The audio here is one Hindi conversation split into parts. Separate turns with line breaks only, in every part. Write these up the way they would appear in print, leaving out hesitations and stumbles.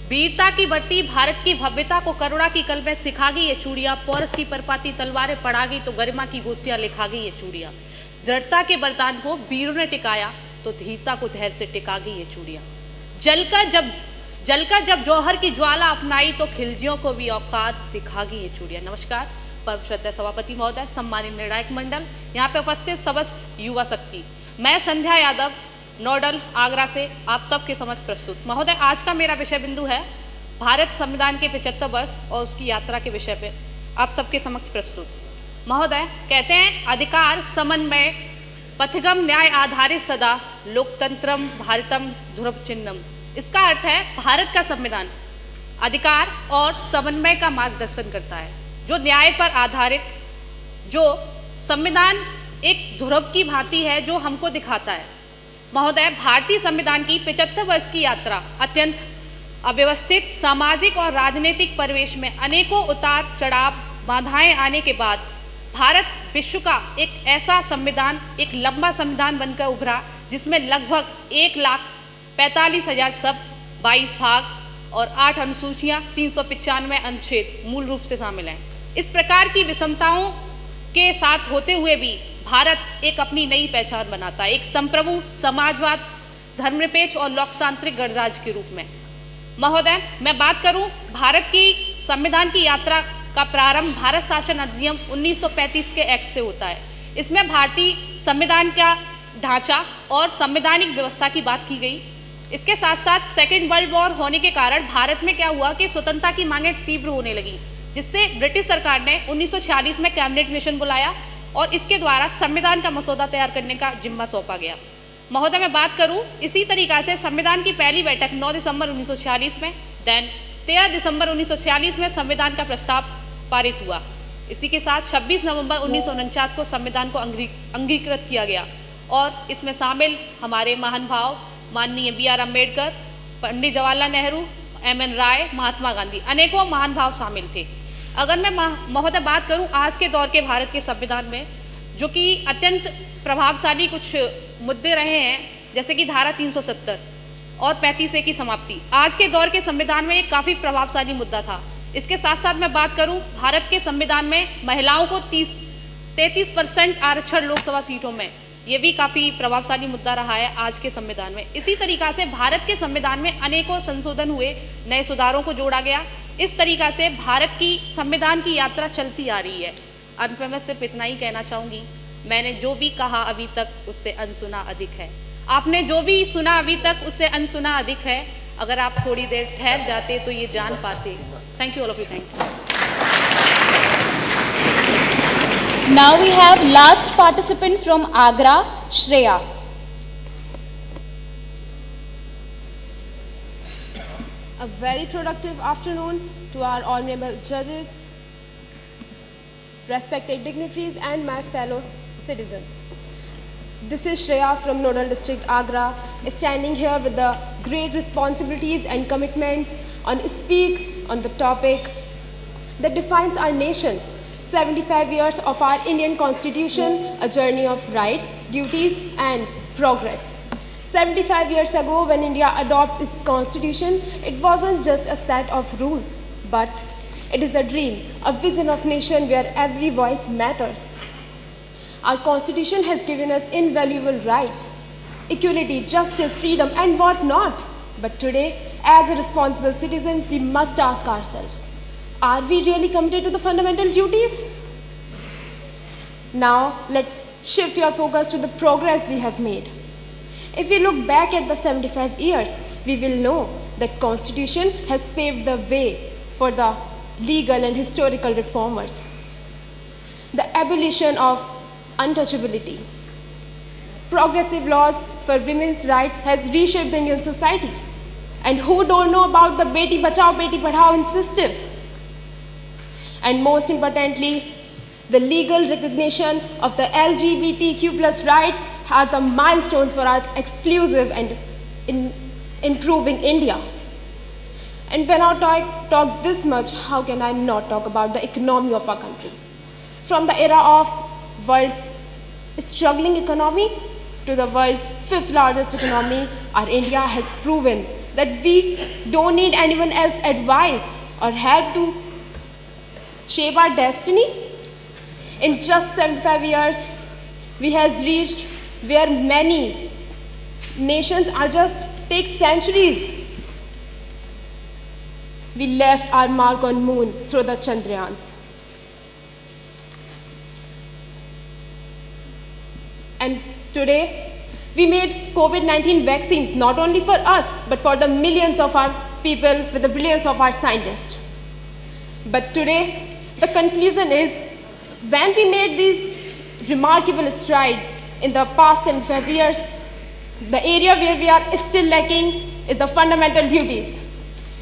वीरता की बत्ती भारत की भव्यता को करुणा की कल में सिखा गई ये चूड़ियां, पौरस की परपाती तलवारें पढ़ा गई तो गरिमा की गोष्ठियां लिखा गई ये चूड़ियां। दृढ़ता के वरदान को वीरों ने टिकाया तो धीरता को धैर्य से टिका गई ये चूड़ियां। जलकर जब जौहर की ज्वाला अपनाई तो खिलजियों को भी औकात दिखा गई ये चूड़ियां। नमस्कार, परम श्रद्धेय सभापति महोदय, सम्मानित निर्णायक मंडल, यहाँ पे उपस्थित समस्त युवा शक्ति, मैं संध्या यादव नोडल आगरा से आप सबके समक्ष प्रस्तुत। महोदय, आज का मेरा विषय बिंदु है भारत संविधान के 75 वर्ष और उसकी यात्रा के विषय पे आप सबके समक्ष प्रस्तुत। महोदय कहते हैं, अधिकार समन्वय पथगम न्याय आधारित सदा लोकतंत्रम भारतम ध्रुव चिन्हम। इसका अर्थ है भारत का संविधान अधिकार और समन्वय का मार्गदर्शन करता है, जो न्याय पर आधारित, जो संविधान एक ध्रुव की भांति है जो हमको दिखाता है। महोदय, भारतीय संविधान की 75 वर्ष की यात्रा अत्यंत अव्यवस्थित सामाजिक और राजनीतिक परिवेश में अनेकों उतार चढ़ाव बाधाएं आने के बाद भारत विश्व का एक ऐसा संविधान, एक लंबा संविधान बनकर उभरा जिसमें लगभग 1,45,000 शब्द, 22 भाग और 8 अनुसूचियां, 395 अनुच्छेद मूल रूप से शामिल हैं। इस प्रकार की विषमताओं के साथ होते हुए भी भारत एक अपनी नई पहचान बनाता है, एक संप्रभु समाजवाद, धर्मनिरपेक्ष और लोकतांत्रिक गणराज्य के रूप में। महोदय, मैं बात करूं भारत की संविधान की यात्रा का प्रारंभ भारत शासन अधिनियम 1935 के एक्ट से होता है। इसमें भारतीय संविधान का ढांचा और संवैधानिक व्यवस्था की बात की गई। इसके साथ साथ सेकेंड वर्ल्ड वॉर होने के कारण भारत में क्या हुआ कि स्वतंत्रता की मांगें तीव्र होने लगी, जिससे ब्रिटिश सरकार ने 1946 में कैबिनेट मिशन बुलाया और इसके द्वारा संविधान का मसौदा तैयार करने का जिम्मा सौंपा गया। महोदय, मैं बात करूं इसी तरीक़ा से संविधान की पहली बैठक 9 दिसंबर 1946 में, देन 13 दिसंबर 1946 में संविधान का प्रस्ताव पारित हुआ। इसी के साथ 26 नवंबर 1949 को संविधान को अंगीकृत किया गया और इसमें शामिल हमारे महानुभाव माननीय BR अम्बेडकर, पंडित जवाहरलाल नेहरू, MN राय, महात्मा गांधी, अनेकों महानुभाव शामिल थे। अगर मैं महोदय बात करूं आज के दौर के भारत के संविधान में, जो कि अत्यंत प्रभावशाली कुछ मुद्दे रहे हैं, जैसे कि धारा 370 और 35A की समाप्ति, आज के दौर के संविधान में एक काफ़ी प्रभावशाली मुद्दा था। इसके साथ साथ मैं बात करूं भारत के संविधान में महिलाओं को 33% आरक्षण लोकसभा सीटों में, ये भी काफ़ी प्रभावशाली मुद्दा रहा है आज के संविधान में। इसी तरीक़ा से भारत के संविधान में अनेकों संशोधन हुए, नए सुधारों को जोड़ा गया। इस तरीक़ा से भारत की संविधान की यात्रा चलती आ रही है। अंत में मैं सिर्फ इतना ही कहना चाहूँगी, मैंने जो भी कहा अभी तक उससे अनसुना अधिक है। आपने जो भी सुना अभी तक उससे अनसुना अधिक है। अगर आप थोड़ी देर ठहर जाते तो ये जान पाते। Thank you all of you, thanks.
Now we have last participant from Agra, Shreya.
A very productive afternoon to our honorable judges, respected dignitaries and my fellow citizens. This is Shreya from Nodal District, Agra, standing here with the great responsibilities and commitments on speak on the topic that defines our nation. 75 years of our Indian Constitution, a journey of rights, duties and progress. 75 years ago, when India adopts its constitution, it wasn't just a set of rules, but it is a dream, a vision of nation where every voice matters. Our constitution has given us invaluable rights, equality, justice, freedom and what not. But today, as a responsible citizens, we must ask ourselves, are we really committed to the fundamental duties? Now, let's shift your focus to the progress we have made. If we look back at the 75 years, we will know that Constitution has paved the way for the legal and historical reformers. The abolition of untouchability. Progressive laws for women's rights has reshaped the Indian society. And who don't know about the Beti Bachao, Beti Padhao initiative? And most importantly, the legal recognition of the LGBTQ plus rights are the milestones for our exclusive and improving India. And when I talk this much, how can I not talk about the economy of our country? From the era of world's struggling economy to the world's 5th largest economy, our India has proven that we don't need anyone else's advice or help to shape our destiny? In just 75 years, we have reached where many nations are just take centuries. We left our mark on moon through the Chandrayans. And today, we made COVID-19 vaccines not only for us, but for the millions of our people with the billions of our scientists. But today, the conclusion is, when we made these remarkable strides in the past 75 years, the area where we are still lacking is the fundamental duties.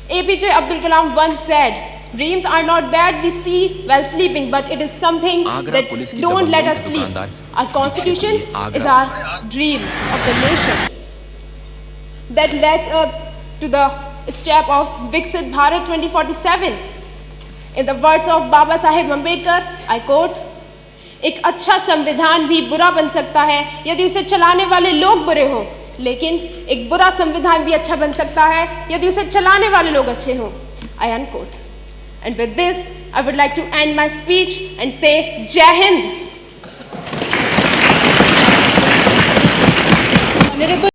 APJ Abdul Kalam once said, dreams are not that we see while sleeping, but it is something that don't let us sleep. Our constitution is our dream of the nation that leads up to the step of Viksit Bharat 2047. In the words of Baba Saheb Ambedkar, I quote, एक अच्छा संविधान भी बुरा बन सकता है यदि उसे चलाने वाले लोग बुरे हों, लेकिन एक बुरा संविधान भी अच्छा बन सकता है यदि उसे चलाने वाले लोग अच्छे हों. I unquote. And with this, I would like to end my speech and say, Jai Hind.
Honorable